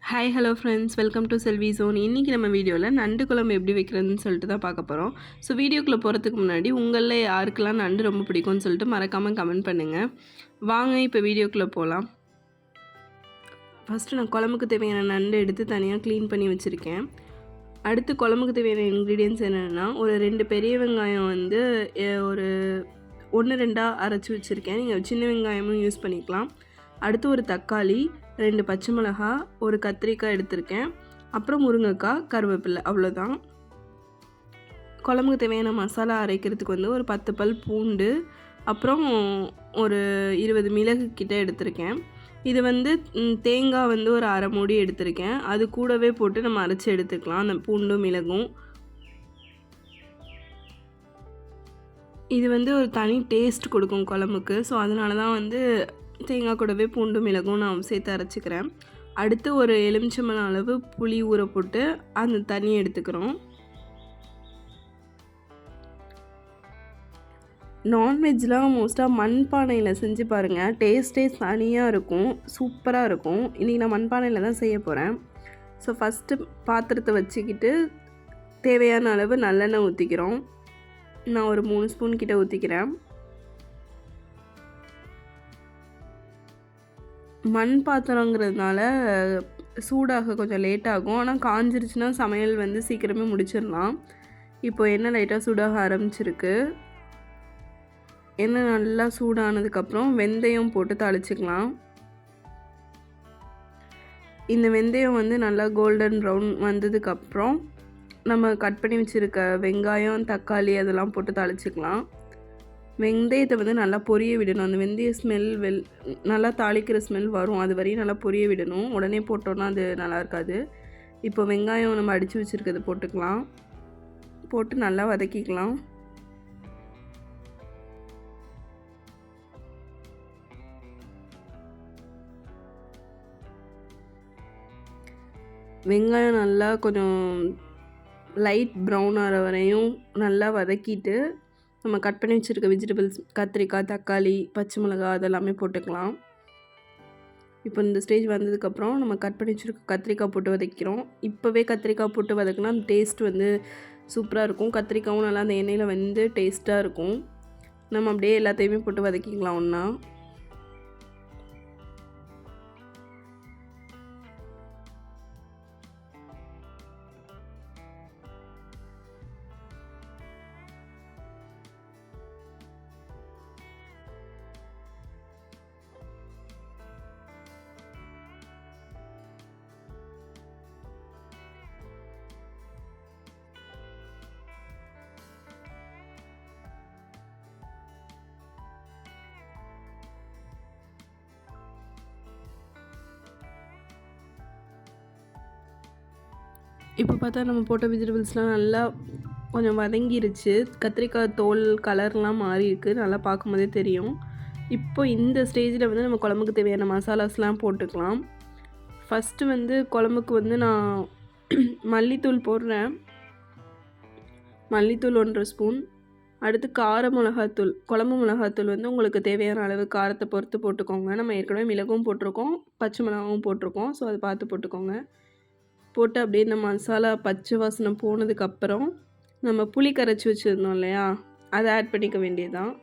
Hi hello friends, welcome to Selvi John. இன்றைக்கி நம்ம வீடியோவில் நண்டு குழம்பு எப்படி வைக்கிறதுன்னு சொல்லிட்டு தான் பார்க்க போகிறோம். ஸோ வீடியோக்குள்ளே போகிறதுக்கு முன்னாடி உங்களில் யாருக்கெல்லாம் நண்டு ரொம்ப பிடிக்கும்னு சொல்லிட்டு மறக்காமல் கமெண்ட் பண்ணுங்கள். வாங்க இப்போ வீடியோக்குள்ளே போகலாம். ஃபஸ்ட்டு நான் குழம்புக்கு தேவையான நண்டு எடுத்து தனியாக க்ளீன் பண்ணி வச்சுருக்கேன். அடுத்து குழம்புக்கு தேவையான இன்க்ரீடியன்ட்ஸ் என்னென்னா, ஒரு 2 பெரிய வெங்காயம் வந்து ஒரு 1-2 அரைச்சி வச்சுருக்கேன். நீங்கள் சின்ன வெங்காயமும் யூஸ் பண்ணிக்கலாம். அடுத்து ஒரு தக்காளி, 2 பச்சை மிளகா, ஒரு கத்திரிக்காய் எடுத்திருக்கேன். அப்புறம் முருங்கைக்காய், கருவேப்பிலை, அவ்வளோதான். குழம்புக்கு தேவையான மசாலா அரைக்கிறதுக்கு வந்து ஒரு 10 பல் பூண்டு, அப்புறம் ஒரு 20 மிளகு கிட்ட எடுத்திருக்கேன். இது வந்து தேங்காய் வந்து ஒரு அரை மூடி எடுத்திருக்கேன். அது கூடவே போட்டு நம்ம அரைச்சி எடுத்துக்கலாம், அந்த பூண்டும் மிளகும். இது வந்து ஒரு தனி டேஸ்ட் கொடுக்கும் குழம்புக்கு. ஸோ அதனால தான் வந்து தேங்காய் கூடவே பூண்டு மிளகும் நான் சேர்த்து அரைச்சிக்கிறேன். அடுத்து ஒரு எலுமிச்சம்பழம் அளவு புளி ஊற போட்டு அந்த தண்ணி எடுத்துக்கிறோம். நான்வெஜ்லாம் மோஸ்ட்டாக மண்பானையில் செஞ்சு பாருங்கள், டேஸ்ட்டே தனியாக இருக்கும், சூப்பராக இருக்கும். இன்றைக்கி நான் மண்பானையில் தான் செய்ய போகிறேன். ஸோ ஃபஸ்ட்டு பாத்திரத்தை வச்சுக்கிட்டு தேவையான அளவு நல்லெண்ணெய் ஊற்றிக்கிறோம். நான் ஒரு 3 ஸ்பூன் கிட்ட ஊற்றிக்கிறேன். மண் பாத்திரங்கிறதுனால சூடாக கொஞ்சம் லேட் ஆகும். ஆனால் காஞ்சிருச்சுன்னா சமையல் வந்து சீக்கிரமே முடிச்சிடலாம். இப்போ எண்ணெய் லைட்டாக சூடாக ஆரம்பிச்சிருக்கு. எண்ணெய் நல்லா சூடானதுக்கப்புறம் வெந்தயம் போட்டு தாளிச்சிக்கலாம். இந்த வெந்தயம் வந்து நல்லா கோல்டன் ப்ரௌன் வந்ததுக்கப்புறம் நம்ம கட் பண்ணி வச்சுருக்க வெங்காயம், தக்காளி அதெல்லாம் போட்டு தாளிச்சிக்கலாம். வெந்தயத்தை வந்து நல்லா பொரிய விடணும். அந்த வெந்தய ஸ்மெல் நல்லா தாளிக்கிற ஸ்மெல் வரும், அது வரையும் நல்லா பொரிய விடணும். உடனே போட்டோன்னா அது நல்லா இருக்காது. இப்போ வெங்காயம் நம்ம அடித்து வச்சுருக்கிறது போட்டுக்கலாம். போட்டு நல்லா வதக்கிக்கலாம். வெங்காயம் நல்லா கொஞ்சம் லைட் ப்ரௌன் ஆகிற வரையும் நல்லா வதக்கிட்டு நம்ம கட் பண்ணி வச்சுருக்க வெஜிடபிள்ஸ், கத்திரிக்காய், தக்காளி, பச்சை மிளகாய் அதெல்லாமே போட்டுக்கலாம். இப்போ இந்த ஸ்டேஜ் வந்ததுக்கப்புறம் நம்ம கட் பண்ணி வச்சுருக்க கத்திரிக்காய் போட்டு வதக்கிறோம். இப்போவே கத்திரிக்காய் போட்டு வதக்கினா அந்த டேஸ்ட் வந்து சூப்பராக இருக்கும். கத்திரிக்காயும் நல்லா அந்த எண்ணெயில் வந்து டேஸ்ட்டாக இருக்கும். நம்ம அப்படியே எல்லாத்தையுமே போட்டு வதக்கிக்கலாம் ஒன்றா. இப்போ பார்த்தா நம்ம போட்ட வெஜிடபிள்ஸ்லாம் நல்லா கொஞ்சம் வதங்கிருச்சு. கத்திரிக்காய் தோல் கலர்லாம் மாறி இருக்குது, நல்லா பார்க்கும்போதே தெரியும். இப்போ இந்த ஸ்டேஜில் வந்து நம்ம குழம்புக்கு தேவையான மசாலாஸ்லாம் போட்டுக்கலாம். ஃபஸ்ட்டு வந்து குழம்புக்கு வந்து நான் மல்லித்தூள் போடுறேன். மல்லித்தூள் 1 ஸ்பூன். அடுத்து கார மிளகாத்தூள், குழம்பு மிளகாத்தூள் வந்து உங்களுக்கு தேவையான அளவு காரத்தை பொறுத்து போட்டுக்கோங்க. நம்ம ஏற்கனவே மிளகும் போட்டிருக்கோம், பச்சை மிளகாவும் போட்டிருக்கோம். ஸோ அதை பார்த்து போட்டுக்கோங்க. போட்டு அப்படியே இந்த மசாலா பச்சை வாசனை போனதுக்கப்புறம் நம்ம புளி கரைச்சி வச்சுருந்தோம் இல்லையா, அதை ஆட் பண்ணிக்க வேண்டியதுதான்.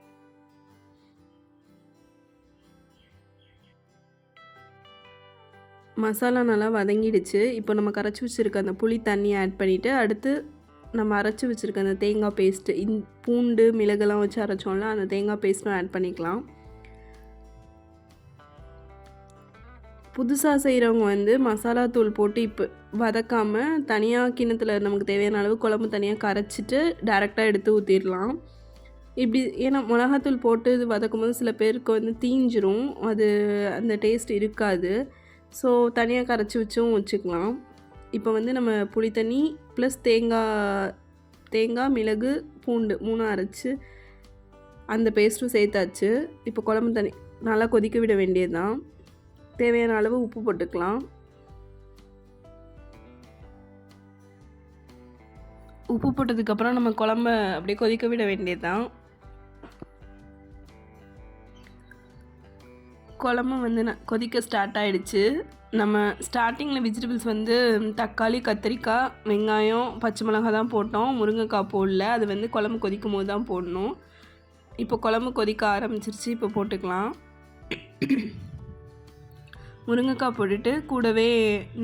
மசாலா நல்லா வதங்கிடுச்சு. இப்போ நம்ம கரைச்சி வச்சுருக்க அந்த புளி தண்ணியை ஆட் பண்ணிவிட்டு அடுத்து நம்ம அரைச்சி வச்சுருக்க அந்த தேங்காய் பேஸ்ட்டு, பூண்டு மிளகெல்லாம் வச்சு அரைச்சோம்ல, அந்த தேங்காய் பேஸ்ட்டும் ஆட் பண்ணிக்கலாம். புதுசாக செய்கிறவங்க வந்து மசாலா தூள் போட்டு இப்போ வதக்காமல் தனியாக கிண்ணத்தில் நமக்கு தேவையான அளவு குழம்பு தனியாக கரைச்சிட்டு டேரெக்டாக எடுத்து ஊற்றிடலாம். இப்படி ஏன்னா மிளகாத்தூள் போட்டு இது வதக்கும் போது சில பேருக்கு வந்து தீஞ்சிரும், அது அந்த டேஸ்ட் இருக்காது. ஸோ தனியாக கரைச்சி வச்சுக்கலாம். இப்போ வந்து நம்ம புளி தண்ணி ப்ளஸ் தேங்காய், மிளகு, பூண்டு 3 அரைச்சி அந்த பேஸ்ட்டும் சேர்த்தாச்சு. இப்போ குழம்பு தண்ணி நல்லா கொதிக்க விட வேண்டியது தான். தேவையான அளவு உப்பு போட்டுக்கலாம். உப்பு போட்டதுக்கப்புறம் நம்ம குழம்ப அப்படியே கொதிக்க விட வேண்டியது தான். குழம்பு வந்து கொதிக்க ஸ்டார்ட் ஆகிடுச்சு. நம்ம ஸ்டார்டிங்கில் வெஜிடபிள்ஸ் வந்து தக்காளி, கத்திரிக்காய், வெங்காயம், பச்சை மிளகாய் தான் போட்டோம். முருங்கைக்காய் போடல. அது வந்து குழம்பு கொதிக்கும் போது தான் போடணும். இப்போ குழம்பு கொதிக்க ஆரம்பிச்சிருச்சு. இப்போ போட்டுக்கலாம். முருங்கைக்காய் போட்டுட்டு கூடவே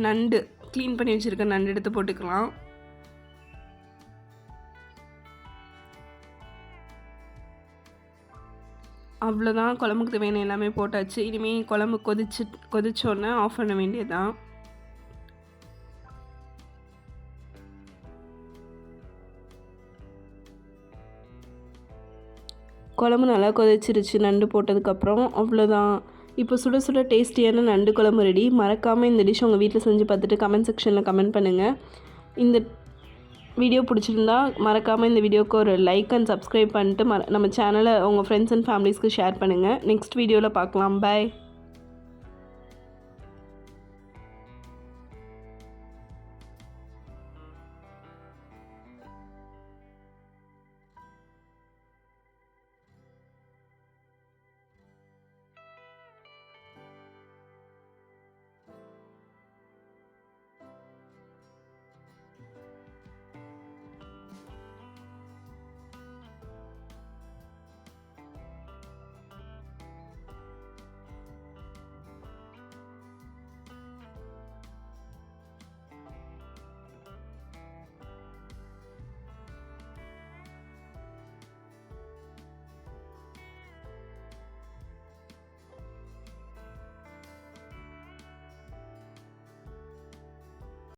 நண்டு க்ளீன் பண்ணி வச்சுருக்க நண்டு எடுத்து போட்டுக்கலாம். அவ்வளோதான், குழம்புக்கு தேவையான எல்லாமே போட்டாச்சு. இனிமேல் குழம்பு கொதிச்சோன்னே ஆஃப் பண்ண வேண்டியதுதான். குழம்பு நல்லா கொதிச்சிருச்சு நண்டு போட்டதுக்கப்புறம். அவ்வளோதான், இப்போ சுட சுட டேஸ்டியான நண்டு குழம்பு ரெடி. மறக்காமல் இந்த டிஷ் உங்கள் வீட்டில் செஞ்சு பார்த்துட்டு கமெண்ட் செக்ஷனில் கமெண்ட் பண்ணுங்கள். இந்த வீடியோ பிடிச்சிருந்தா மறக்காமல் இந்த வீடியோவுக்கு ஒரு லைக் அண்ட் சப்ஸ்கிரைப் பண்ணிட்டு நம்ம சேனலை உங்கள் ஃப்ரெண்ட்ஸ் அண்ட் ஃபேமிலிஸ்க்கு ஷேர் பண்ணுங்கள். நெக்ஸ்ட் வீடியோவில் பார்க்கலாம். பாய்.